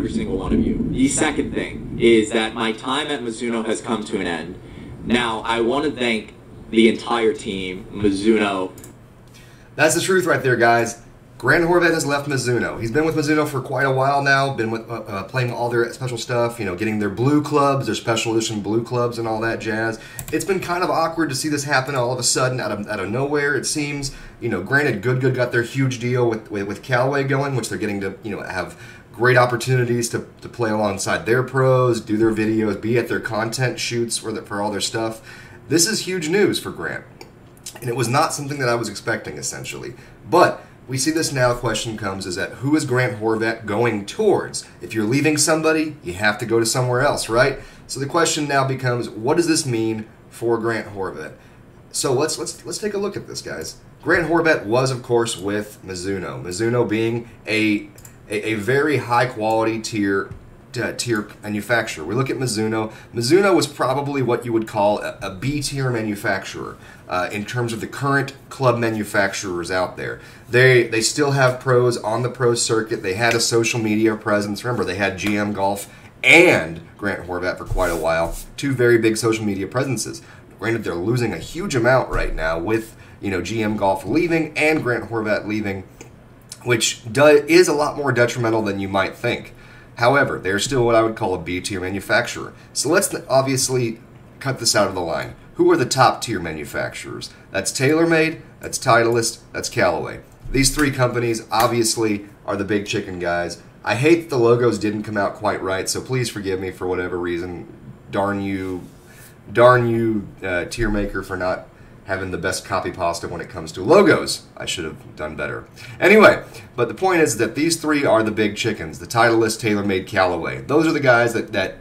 every single one of you. The second thing is that my time at Mizuno has come to an end. Now, I want to thank the entire team, Mizuno. That's the truth right there, guys. Grant Horvat has left Mizuno. He's been with Mizuno for quite a while now, been with, playing all their special stuff, you know, getting their blue clubs, their special edition blue clubs and all that jazz. It's been kind of awkward to see this happen all of a sudden out of nowhere, it seems. You know, granted, Good got their huge deal with Callaway going, which they're getting to, you know, have great opportunities to play alongside their pros, do their videos, be at their content shoots for all their stuff. This is huge news for Grant. And it was not something that I was expecting, essentially. But we see this now. Question comes is that who is Grant Horvat going towards? If you're leaving somebody, you have to go to somewhere else, right? So the question now becomes, what does this mean for Grant Horvat? So let's take a look at this, guys. Grant Horvat was, of course, with Mizuno. Mizuno being a very high quality tier manufacturer. We look at Mizuno. Mizuno was probably what you would call a B-tier manufacturer in terms of the current club manufacturers out there. They still have pros on the pro circuit. They had a social media presence. Remember, they had GM Golf and Grant Horvat for quite a while. Two very big social media presences. Granted, they're losing a huge amount right now with, you know, GM Golf leaving and Grant Horvat leaving, which is a lot more detrimental than you might think. However, they're still what I would call a B-tier manufacturer. So let's obviously cut this out of the line. Who are the top-tier manufacturers? That's TaylorMade, that's Titleist, that's Callaway. These three companies obviously are the big chicken guys. I hate that the logos didn't come out quite right, so please forgive me for whatever reason. Darn you, tier maker, for not having the best copy pasta when it comes to logos. I should have done better. Anyway, but the point is that these three are the big chickens, the Titleist, TaylorMade, Callaway. Those are the guys that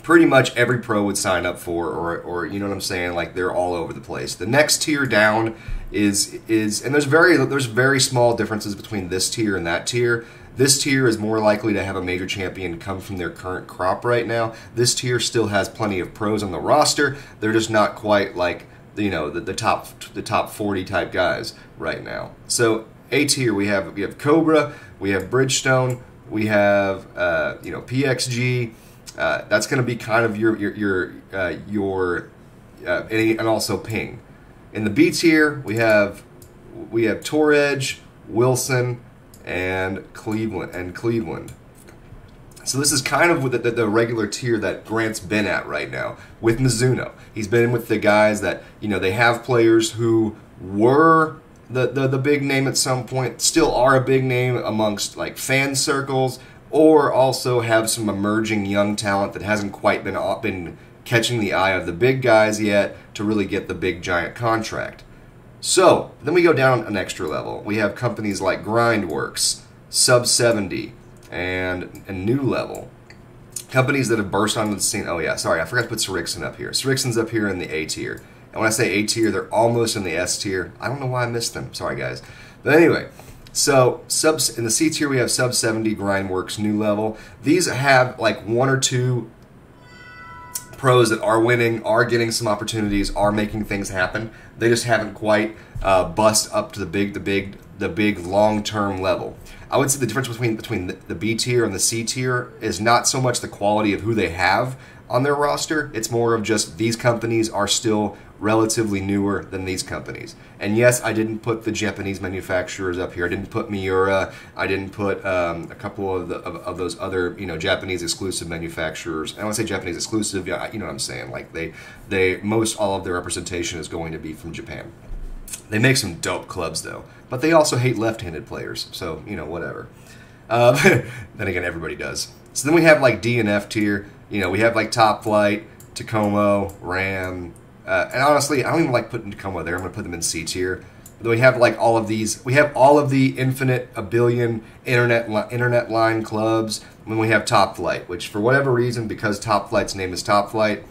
pretty much every pro would sign up for, or you know what I'm saying, like they're all over the place. The next tier down is and there's very small differences between this tier and that tier. This tier is more likely to have a major champion come from their current crop right now. This tier still has plenty of pros on the roster. They're just not quite like, you know, the top 40 type guys right now. So A tier, we have Cobra, we have Bridgestone, we have you know, PXG. That's going to be kind of your and also Ping. In the B tier, we have Tour Edge, Wilson, and Cleveland. So this is kind of the regular tier that Grant's been at right now with Mizuno. He's been with the guys that, you know, they have players who were the big name at some point, still are a big name amongst like fan circles, or also have some emerging young talent that hasn't quite been catching the eye of the big guys yet to really get the big giant contract. So then we go down an extra level. We have companies like Grindworks, Sub 70, and New Level. Companies that have burst onto the scene. Oh yeah, sorry, I forgot to put Srixon up here. Srixon's up here in the A tier. And when I say A tier, they're almost in the S tier. I don't know why I missed them. Sorry, guys. But anyway, so in the C tier, we have Sub 70, Grindworks, New Level. These have like one or two pros that are winning, are getting some opportunities, are making things happen. They just haven't quite bust up to the big long-term level. I would say the difference between the B tier and the C tier is not so much the quality of who they have on their roster. It's more of just these companies are still relatively newer than these companies. And yes, I didn't put the Japanese manufacturers up here. I didn't put Miura. I didn't put a couple of those other, you know, Japanese exclusive manufacturers. And I want to say Japanese exclusive. You know what I'm saying? Like most all of their representation is going to be from Japan. They make some dope clubs though, but they also hate left-handed players. So you know, whatever. Then again, everybody does. So then we have like D and F tier. You know, we have like Top Flight, Tacoma, Ram. And honestly, I don't even like putting Tacoma there. I'm going to put them in C tier. But we have like all of these. We have all of the infinite, a billion internet line clubs. When we have Top Flight, which for whatever reason, because Top Flight's name is Top Flight,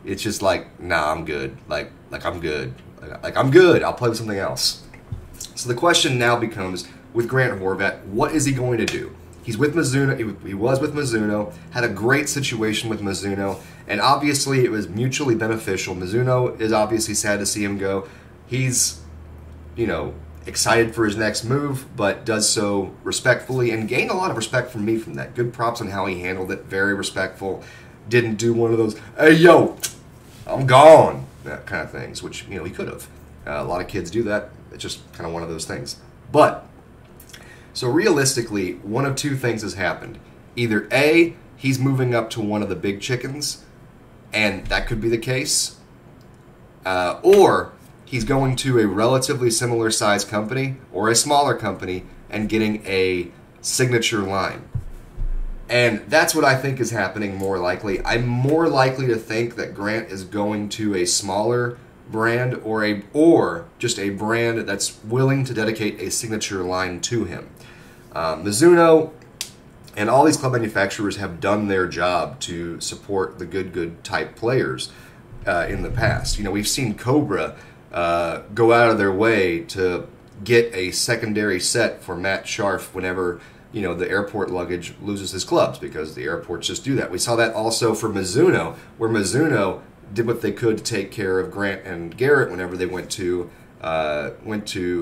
it's just like, nah, I'm good. Like I'm good. Like I'm good. I'll play with something else. So the question now becomes, with Grant Horvat, what is he going to do? He's with Mizuno. He was with Mizuno, had a great situation with Mizuno, and obviously it was mutually beneficial. Mizuno is obviously sad to see him go. He's, you know, excited for his next move, but does so respectfully and gained a lot of respect from me from that. Good props on how he handled it. Very respectful. Didn't do one of those, hey, yo, I'm gone, that kind of things, which, you know, he could have. A lot of kids do that. It's just kind of one of those things. But, so realistically, one of two things has happened. Either A, he's moving up to one of the big chickens, and that could be the case, or he's going to a relatively similar size company or a smaller company and getting a signature line. And that's what I think is happening more likely. I'm more likely to think that Grant is going to a smaller brand or just a brand that's willing to dedicate a signature line to him. Mizuno and all these club manufacturers have done their job to support the good type players in the past. You know, we've seen Cobra go out of their way to get a secondary set for Matt Scharf whenever, you know, the airport luggage loses his clubs, because the airports just do that. We saw that also for Mizuno, where Mizuno did what they could to take care of Grant and Garrett whenever they went to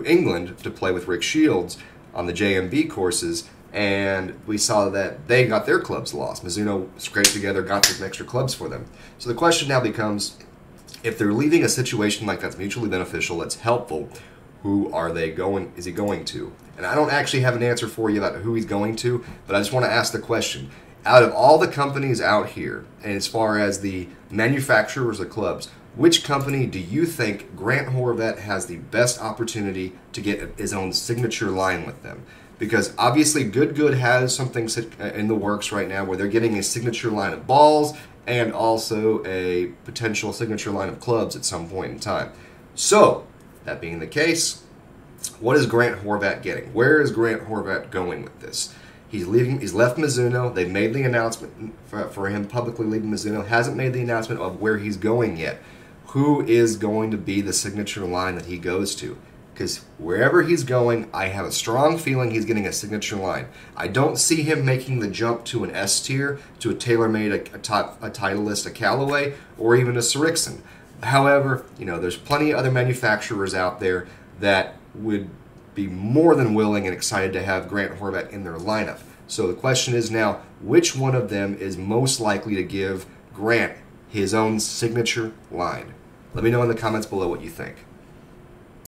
England to play with Rick Shields on the JMB courses, and we saw that they got their clubs lost. Mizuno scraped together, got some extra clubs for them. So the question now becomes, if they're leaving a situation like that's mutually beneficial, that's helpful, who are they going? Is he going to? And I don't actually have an answer for you about who he's going to, but I just want to ask the question. Out of all the companies out here, and as far as the manufacturers of clubs, which company do you think Grant Horvat has the best opportunity to get his own signature line with them? Because obviously Good has something in the works right now where they're getting a signature line of balls and also a potential signature line of clubs at some point in time. So, that being the case, what is Grant Horvat getting? Where is Grant Horvat going with this? He's leaving. He's left Mizuno. They've made the announcement for him publicly leaving Mizuno. Hasn't made the announcement of where he's going yet. Who is going to be the signature line that he goes to? Because wherever he's going, I have a strong feeling he's getting a signature line. I don't see him making the jump to an S tier, to a TaylorMade, a Titleist, a Callaway, or even a Srixon. However, you know, there's plenty of other manufacturers out there that would be more than willing and excited to have Grant Horvat in their lineup. So the question is now, which one of them is most likely to give Grant his own signature line? Let me know in the comments below what you think.